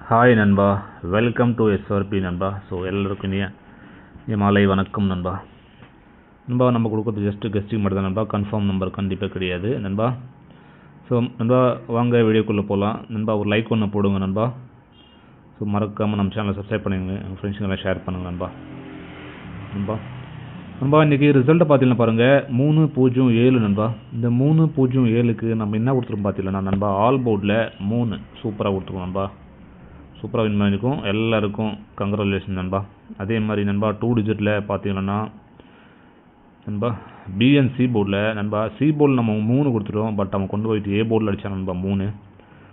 Hi நண்பா, welcome to SRP நண்பா. So எல்லோருக்கும் இனிய மாலை வணக்கம் நண்பா. நண்பா நம்ம கொடுக்குறது ஜஸ்ட்டு கெஸ்டிங் மட்டும் தான் நண்பா, கன்ஃபார்ம் நம்பர் கண்டிப்பாக கிடையாது நண்பா. ஸோ நண்பா வாங்க வீடியோக்குள்ளே போகலாம் நண்பா. ஒரு லைக் ஒன்று போடுங்க நண்பா. ஸோ மறக்காமல் நம்ம சேனலை சப்ஸ்கிரைப் பண்ணுங்க, உங்கள் ஃப்ரெண்ட்ஸுங்கெல்லாம் ஷேர் பண்ணுங்கள் நண்பா. நண்பா இன்றைக்கி ரிசல்ட்டை பார்த்தீங்கன்னா பாருங்கள் 307 நண்பா. இந்த 307க்கு நம்ம என்ன கொடுத்துருக்கோம் பார்த்தீங்கன்னா நண்பா, ஆல் போர்டில் 3 சூப்பராக கொடுத்துருக்கோம் நண்பா. சூப்பராக வின் பண்ணியிருக்கும், எல்லாருக்கும் கங்க்ராச்சுலேஷன் நண்பா. அதே மாதிரி நண்பா 2 டிஜிட்டில் பார்த்தீங்கன்னா நண்பா பிஎன்சி போர்டில் நண்பா, சி போர்டில் நம்ம 3 கொடுத்துட்டோம், பட் அவன் கொண்டு போயிட்டு ஏ போர்டில் அடித்தான் நண்பா 3.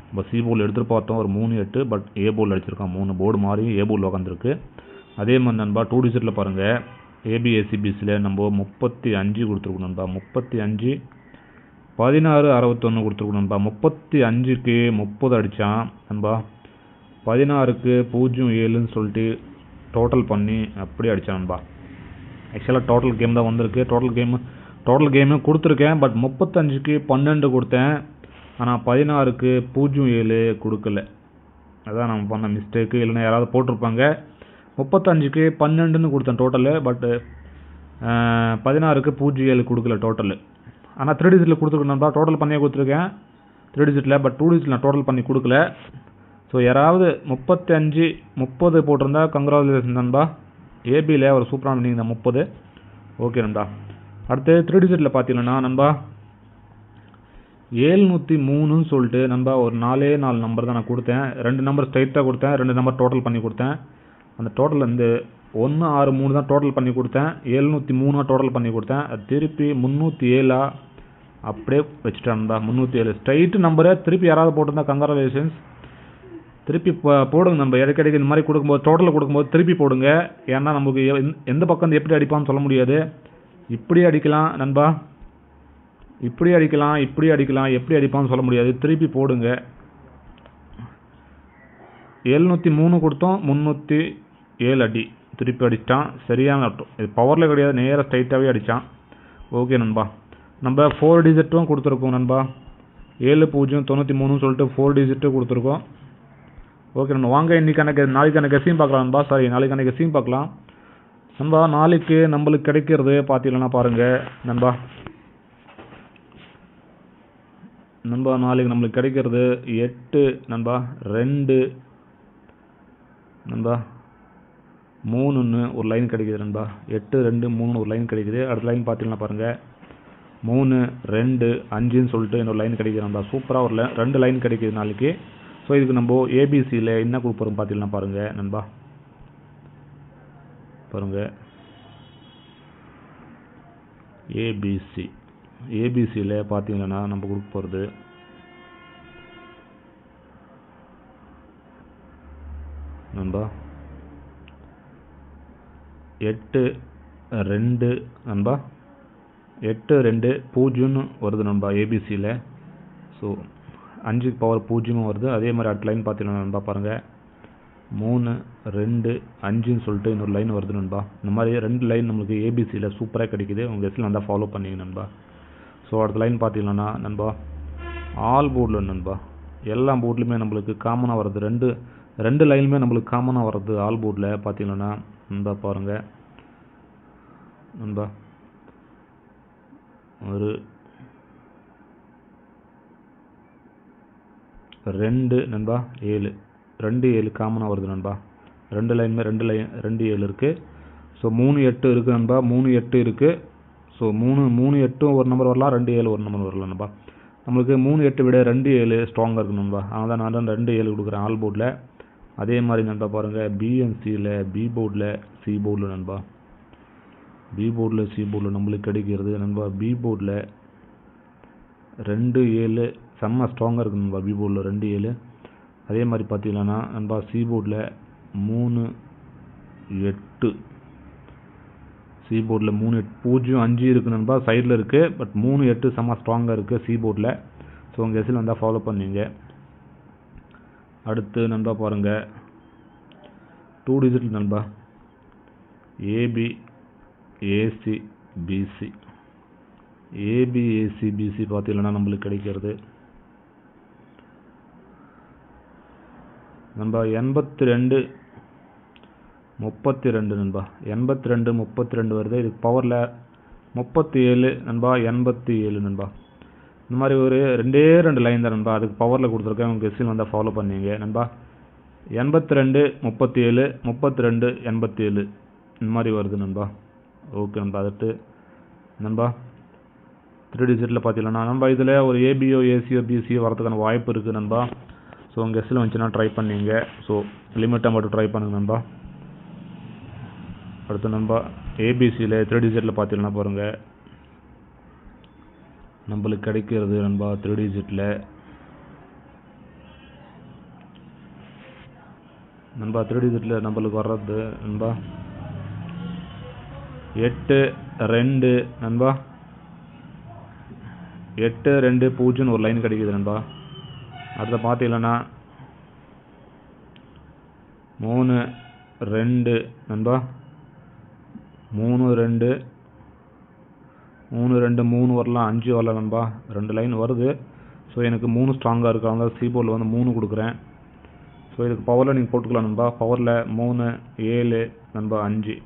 நம்ம சி போர்டில் எடுத்துகிட்டு பார்த்தோம் ஒரு 3-8, பட் ஏ போர்டில் அடிச்சிருக்கான் 3. போர்டு மாறி ஏ போர்டில் உட்காந்துருக்கு. அதே மாதிரி நண்பா 2 டிஜிட்டில் பாருங்கள், ஏபிஎஸ்சிபிசியில் நம்ம 35 கொடுத்துருக்கோம் நண்பா. 35 16 61 கொடுத்துருக்கோம் நண்பா. 35க்கு 30 அடித்தான் நண்பா. 16க்கு 07ன்னு சொல்லிட்டு டோட்டல் பண்ணி அப்படியே அடித்தான் நண்பா. ஆக்சுவலாக டோட்டல் கேம் தான் வந்திருக்கு, டோட்டல் கேமு கொடுத்துருக்கேன், பட் 35க்கு 12 கொடுத்தேன், ஆனால் 16க்கு 07 கொடுக்கல. அதான் நம்ம பண்ண மிஸ்டேக்கு, இல்லைன்னா யாராவது போட்டிருப்பாங்க. 35க்கு 12ன்னு கொடுத்தேன் டோட்டலு, பட்டு 16க்கு 07 கொடுக்கல டோட்டலு. ஆனால் 3 டிஜிட்டில் கொடுத்துருக்கேன் நண்பா, டோட்டல் பண்ணியே கொடுத்துருக்கேன் 3 டிஜிட்டில், பட் 2 டிஜிட்டில் நான் டோட்டல் பண்ணி கொடுக்கல. ஸோ யாராவது 35 30 போட்டிருந்தா கங்க்ராச்சுலேஷன் நண்பா. ஏபியில் ஒரு சூப்பரான நீங்கள் 30. ஓகே நண்பா. அடுத்து 3 டிஜிட்டில் பார்த்தீங்கன்னா நண்பா 703ன்னு சொல்லிட்டு நண்பா ஒரு 4 நம்பர் தான் நான் கொடுத்தேன். 2 நம்பர் ஸ்ட்ரைட்டாக கொடுத்தேன், 2 நம்பர் டோட்டல் பண்ணி கொடுத்தேன். அந்த டோட்டல் வந்து 163 தான் டோட்டல் பண்ணி கொடுத்தேன், 703 டோட்டல் பண்ணி கொடுத்தேன். அது திருப்பி 307 அப்படியே வச்சுட்டேன் நண்பா. 307 ஸ்ட்ரைட்டு நம்பரை திருப்பி யாராவது போட்டிருந்தா கங்க்ராச்சுலேஷன்ஸ். திருப்பி போடுங்க நம்ம, இடைக்கிடைக்கு இந்த மாதிரி கொடுக்கும்போது டோட்டலில் கொடுக்கும்போது திருப்பி போடுங்க. ஏன்னா நமக்கு எந்த பக்கம் எப்படி அடிப்பான்னு சொல்ல முடியாது. இப்படி அடிக்கலாம் நண்பா, இப்படி அடிக்கலாம், இப்படி அடிக்கலாம், எப்படி அடிப்பான்னு சொல்ல முடியாது. திருப்பி போடுங்க. 703 கொடுத்தோம், 307 அடி திருப்பி அடிச்சிட்டான். சரியான இது பவரில் கிடையாது, நேராக ஸ்ட்ரைட்டாகவே அடித்தான். ஓகே நண்பா. நம்ம 4 டிஜிட்டும் கொடுத்துருக்கோம் நண்பா. 7093 சொல்லிட்டு 4 டிஜிட்டும் கொடுத்துருக்கோம். ஓகே நண்பா. வாங்க நாளைக்கான கெஸ்ஸையும் பார்க்கலாம் நண்பா. நாளைக்கான கெஸ்ஸையும் பார்க்கலாம் நண்பா. நாளைக்கு நம்மளுக்கு கிடைக்கிறது பார்த்தீங்கன்னா பாருங்கள் நண்பா. நாளைக்கு நம்மளுக்கு கிடைக்கிறது 8 நண்பா, 2 நண்பா, 3ன்னு ஒரு லைன் கிடைக்குது நண்பா. 8 2 3 ஒரு லைன் கிடைக்குது. அடுத்த லைன் பார்த்தீங்கன்னா பாருங்கள் 3 2 5ன்னு சொல்லிட்டு இன்னொரு லைன் கிடைக்குது நண்பா. சூப்பராக ஒரு 2 லைன் கிடைக்குது நாளைக்கு. ஸோ இதுக்கு நம்ம ஏபிசியில் என்ன கொடுப்போம் பார்த்தீங்கன்னா பாருங்கள் நண்பா. பாருங்கள் ஏபிசியில் பார்த்தீங்கன்னா நம்ம கொடுக்க போகிறது நண்பா 8 2 நண்பா, 8 2 0ன்னு வருது நண்பா ஏபிசியில். ஸோ 5க்கு பவர் 0 வருது. அதே மாதிரி அடுத்த லைன் பார்த்தீங்கன்னா நண்பா பாருங்கள் 3 2 5ன்னு சொல்லிட்டு இன்னொரு லைன் வருது நண்பா. இந்த மாதிரி 2 லைன் நம்மளுக்கு ஏபிசியில் சூப்பராக கிடைக்குது. உங்கள் கெஸ்ஸில் வந்தால் ஃபாலோ பண்ணிங்க நண்பா. ஸோ அடுத்த லைன் பார்த்தீங்கன்னா நண்பா ஆல் போர்டில் நண்பா, எல்லா போர்ட்லையுமே நம்மளுக்கு காமனாக வருது. ரெண்டு லைனுமே நம்மளுக்கு காமனாக வருது ஆல் போர்டில் பார்த்தீங்கன்னா நண்பா. பாருங்கள் நண்பா ஒரு 2 நண்பா 7 2 7 காமனாக வருது நண்பா. 2 லைனுமே 2 7 இருக்குது. ஸோ 3 8 இருக்குது நண்பா. 3 8 இருக்குது. ஸோ 3 8 ஒரு நம்பர் வரலாம், 2 7 ஒரு நம்பர் வரலாம் நண்பா. நம்மளுக்கு 3 8 விட 2 7 ஸ்ட்ராங்காக இருக்குது நண்பா. அதனால் தான் நான் 2 7 கொடுக்குறேன் ஆல் போர்டில். அதே மாதிரி நண்பா பாருங்கள் பிஎன்சியில் பி போர்டில் சி போர்டில் நண்பா, பி போர்டில் சி போர்டில் நம்மளுக்கு கிடைக்கிறது நண்பா. பி போர்டில் 2 7 செம்ம ஸ்ட்ராங்காக இருக்குது நண்பா. பி போர்டில் 2 7. அதே மாதிரி பார்த்தீங்கன்னா நண்பா சி போர்டில் 3 8, சி போர்டில் 3 8 0 5 இருக்குது நண்பா. சைடில் இருக்குது, பட் 3 8 செம்ம ஸ்ட்ராங்காக இருக்குது சி போர்டில். ஸோ உங்கள் கெஸ்ஸில் வந்தால் ஃபாலோ பண்ணிங்க. அடுத்து நண்பா பாருங்கள் 2 டிஜிட் நண்பா ஏபி ஏசி பிசி. ஏபிஏசிபிசி பார்த்தீங்கன்னா நம்மளுக்கு கிடைக்கிறது நண்பா 82 32 நண்பா 82 32 வருது. இதுக்கு பவரில் 37 நண்பா 87 நண்பா. இந்த மாதிரி ஒரு 2 லைன் தான் நண்பா. அதுக்கு பவரில் கொடுத்துருக்கேன். உங்கள் கெஸ்ஸில் வந்தால் ஃபாலோ பண்ணீங்க நண்பா. 82 37 32 87 இந்த மாதிரி வருது நண்பா. ஓகே நண்பா. அடுத்து நண்பா 3 டிஜிட்டில் பார்த்தீங்கன்னா நண்பா இதில் ஒரு ஏபிஓ ஏசிஓ பிசிஓ வரதுக்கான வாய்ப்பு இருக்குது நண்பா. ஸோ உங்கள் கெஸ்ஸில் வந்துச்சுன்னா ட்ரை பண்ணீங்க. ஸோ லிமிட்டாக மட்டும் ட்ரை பண்ணுங்க நண்பா. அடுத்து நண்பா ஏபிசியில் 3 டிஜிட்டில் பார்த்தீங்கன்னா பாருங்கள் நம்மளுக்கு கிடைக்கிறது நண்பா 3 டிஜிட்டில் நண்பா 3 டிஜிட்டில் நம்மளுக்கு வர்றது நண்பா 8 2 நண்பா 8 2 0 ஒரு லைன் கிடைக்குது நண்பா. அடுத்த பார்த்தீங்கன்னா 3 2 நண்பா 3 2 3 2 3 வரலாம் 5 வரலாம் நண்பா. 2 லைன் வருது. ஸோ எனக்கு 3 ஸ்ட்ராங்காக இருக்காங்க. C-போர்டில் வந்து 3 கொடுக்குறேன். ஸோ இதுக்கு பவரில் நீங்கள் போட்டுக்கலாம் நண்பா. பவரில் 3 7 நண்பா 5.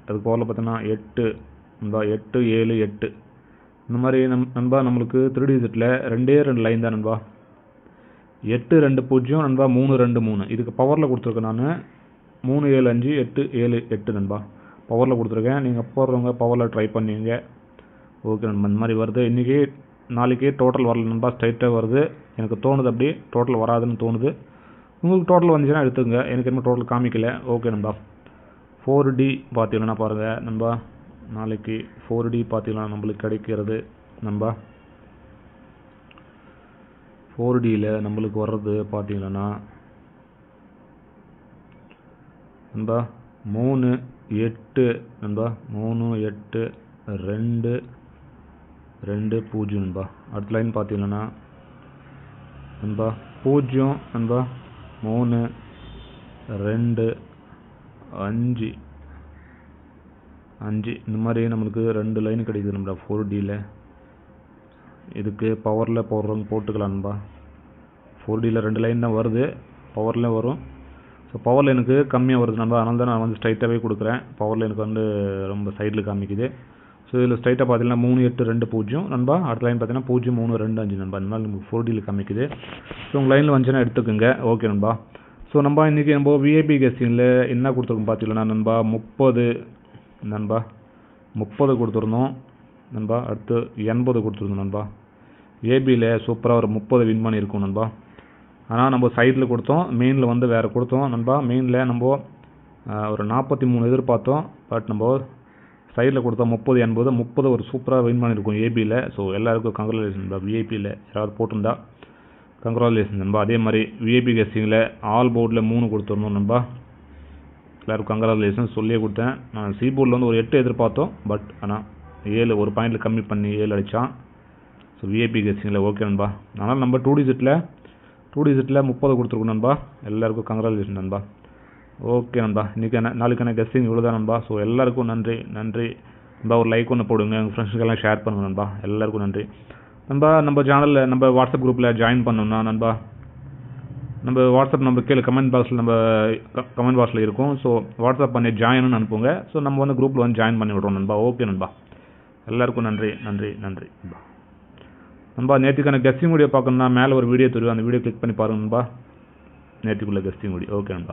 அதுக்கு பவரில் பார்த்தீங்கன்னா 8 நண்பா 8 7 8 இந்த மாதிரி நண்பா நம்மளுக்கு 3 டிஜிட்டில் 2 லைன் தான் நண்பா. 8 2 0 நண்பா 3 2 3 இதுக்கு பவரில் கொடுத்துருக்கேன் நான் 3 7 5 8 7 8 நண்பா. பவரில் கொடுத்துருக்கேன். நீங்கள் போடுறவங்க பவரில் ட்ரை பண்ணீங்க. ஓகே நண்பா. இந்த மாதிரி வருது. இன்றைக்கி நாளைக்கு டோட்டல் வரல நண்பா. ஸ்ட்ரைட்டாக வருது. எனக்கு தோணுது அப்படி டோட்டல் வராதுன்னு தோணுது. உங்களுக்கு டோட்டல் வந்துச்சுன்னா எடுத்துங்க. எனக்கு என்ன டோட்டல் காமிக்கல. ஓகே நண்பா. 4D பார்த்தீங்கன்னா பாருங்கள் நண்பா. நாளைக்கு 4D பார்த்தீங்கன்னா நம்மளுக்கு கிடைக்கிறது நண்பா. 4Dயில் நம்மளுக்கு வர்றது பார்த்தீங்கன்னா நண்பா 3 8 நண்பா 3 8 2 2 0 நண்பா. அடுத்த லைன் பார்த்தீங்கன்னா நண்பா 0 நண்பா 3 2 5 5 இந்த மாதிரி நம்மளுக்கு 2 லைன் கிடைக்குது நண்பா 4Dயில். இதுக்கு பவரில் போடுறவங்க போட்டுக்கலாம் நண்பா. 4Dயில் 2 லைன் தான் வருது. பவரில் வரும். ஸோ பவரில் எனக்கு கம்மியாக வருது நண்பா. அதனால தான் நான் வந்து ஸ்ட்ரைட்டாகவே கொடுக்குறேன். பவரில் எனக்கு வந்து ரொம்ப சைடில் காமிக்குது. ஸோ இதில் ஸ்ட்ரைட்டாக பார்த்தீங்கன்னா 3 8 2 0 நண்பா. அடுத்த லைன் பார்த்தீங்கன்னா 0 3 2 5 நண்பா. இந்த மாதிரி நமக்கு 4Dயில் காமிக்குது. ஸோ உங்கள் லைனில் வந்துச்சுன்னா எடுத்துக்கோங்க. ஓகே நண்பா. ஸோ நம்ம இன்றைக்கி நம்ம விஐபி கெஸ்டிங்கில் என்ன கொடுத்துருக்கோம் பார்த்தீங்கன்னா நண்பா 30 நண்பா 30 கொடுத்துருந்தோம் நண்பா. அடுத்து 80 கொடுத்துருந்தோம் நண்பா. ஏபியில் சூப்பராக ஒரு 30 வின் பண்ணியிருக்கோம் நண்பா. ஆனால் நம்ம சைடில் கொடுத்தோம். மெயினில் வந்து வேறு கொடுத்தோம் நண்பா. மெயினில் நம்ம ஒரு 43 எதிர்பார்த்தோம். பட் நம்ம சைடில் கொடுத்தோம் 30 80 30 ஒரு சூப்பராக வின் பண்ணியிருக்கோம் ஏபியில். ஸோ எல்லாருக்கும் கங்க்ராச்சுலேஷன் நண்பா. விஐபியில் யாராவது போட்டிருந்தா கங்க்ராச்சுலேஷன் நண்பா. அதே மாதிரி விஐபி கெஸ்டிங்கில் ஆல் போர்டில் 3 கொடுத்துருந்தோம் நண்பா. எல்லாருக்கும் கங்க்ராச்சுலேஷன் சொல்லியே கொடுத்தேன். நான் C-போர்டில் வந்து ஒரு 8 எதிர்பார்த்தோம். பட் ஆனால் 7 ஒரு பாயிண்டில் கம்மி பண்ணி 7 அடித்தான். ஸோ விஐபி கெஸ்டிங்கில் ஓகே நண்பா. அதனால் நம்ம 2 டிஜிட்டில் 30 கொடுத்துருக்கோம் நண்பா. எல்லாருக்கும் கங்க்ராச்சுலேஷன் நண்பா. ஓகே நண்பா. இன்றைக்கி நாளைக்கான கெஸ்டிங் இவ்வளோ தான் நண்பா. ஸோ எல்லாருக்கும் நன்றி நண்பா. ஒரு லைக் ஒன்று போடுங்க. உங்கள் ஃப்ரெண்ட்ஸுக்கெல்லாம் ஷேர் பண்ணுங்கள் நண்பா. எல்லாருக்கும் நன்றி நண்பா. நம்ம சேனலில் நம்ம வாட்ஸ்அப் குரூப்பில் ஜாயின் பண்ணோம்னா நண்பா நம்ம வாட்ஸ்அப் நம்பர் கீழே கமெண்ட் பாக்ஸில் இருக்கும். ஸோ வாட்ஸ்அப் பண்ணி ஜாயின்னு அனுப்புங்க. ஸோ நம்ம வந்து குரூப்பில் வந்து ஜாயின் பண்ணி விட்றோம் நண்பா. ஓகே நண்பா. எல்லாருக்கும் நன்றி நண்பா. நண்பா நேற்றுக்கான கெஸ்டிங் வீடியோ பார்க்கணுன்னா மேலே ஒரு வீடியோ தெரியும். அந்த வீடியோ கிளிக் பண்ணி பாருங்க நண்பா. நேற்றுக்குள்ள கெஸ்டிங் வீடியோ. ஓகே நண்பா.